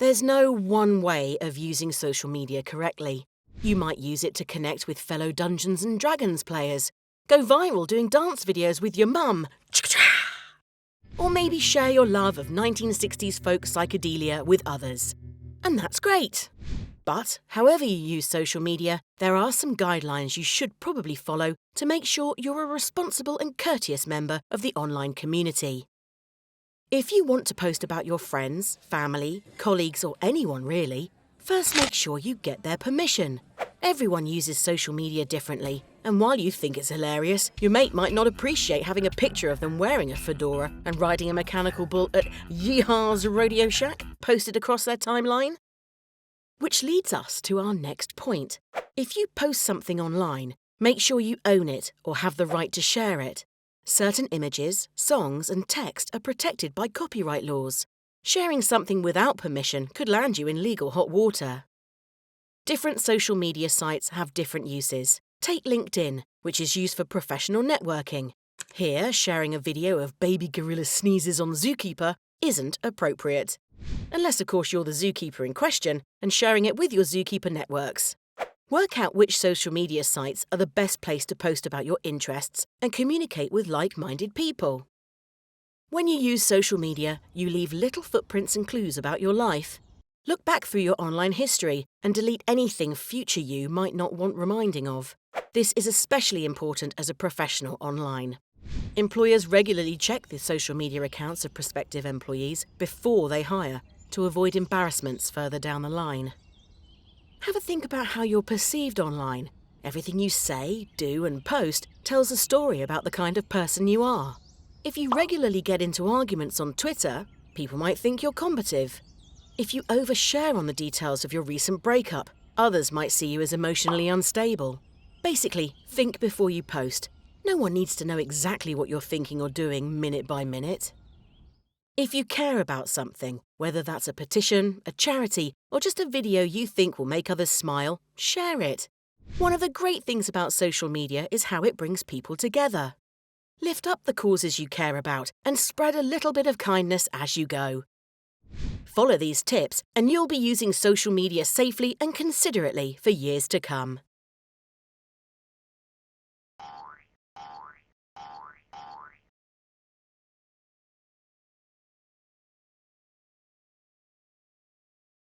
There's no one way of using social media correctly. You might use it to connect with fellow Dungeons & Dragons players, go viral doing dance videos with your mum, or maybe share your love of 1960s folk psychedelia with others. And that's great. But however you use social media, there are some guidelines you should probably follow to make sure you're a responsible and courteous member of the online community. If you want to post about your friends, family, colleagues, or anyone really, first make sure you get their permission. Everyone uses social media differently, and while you think it's hilarious, your mate might not appreciate having a picture of them wearing a fedora and riding a mechanical bull at Yeehaws Rodeo Shack posted across their timeline. Which leads us to our next point. If you post something online, make sure you own it or have the right to share it. Certain images, songs, and text are protected by copyright laws. Sharing something without permission could land you in legal hot water. Different social media sites have different uses. Take LinkedIn, which is used for professional networking. Here, sharing a video of baby gorilla sneezes on zookeeper isn't appropriate. Unless, of course, you're the zookeeper in question and sharing it with your zookeeper networks. Work out which social media sites are the best place to post about your interests and communicate with like-minded people. When you use social media, you leave little footprints and clues about your life. Look back through your online history and delete anything future you might not want reminding of. This is especially important as a professional online. Employers regularly check the social media accounts of prospective employees before they hire to avoid embarrassments further down the line. Have a think about how you're perceived online. Everything you say, do, and post tells a story about the kind of person you are. If you regularly get into arguments on Twitter, people might think you're combative. If you overshare on the details of your recent breakup, others might see you as emotionally unstable. Basically, think before you post. No one needs to know exactly what you're thinking or doing minute by minute. If you care about something, whether that's a petition, a charity, or just a video you think will make others smile, share it. One of the great things about social media is how it brings people together. Lift up the causes you care about and spread a little bit of kindness as you go. Follow these tips and you'll be using social media safely and considerately for years to come.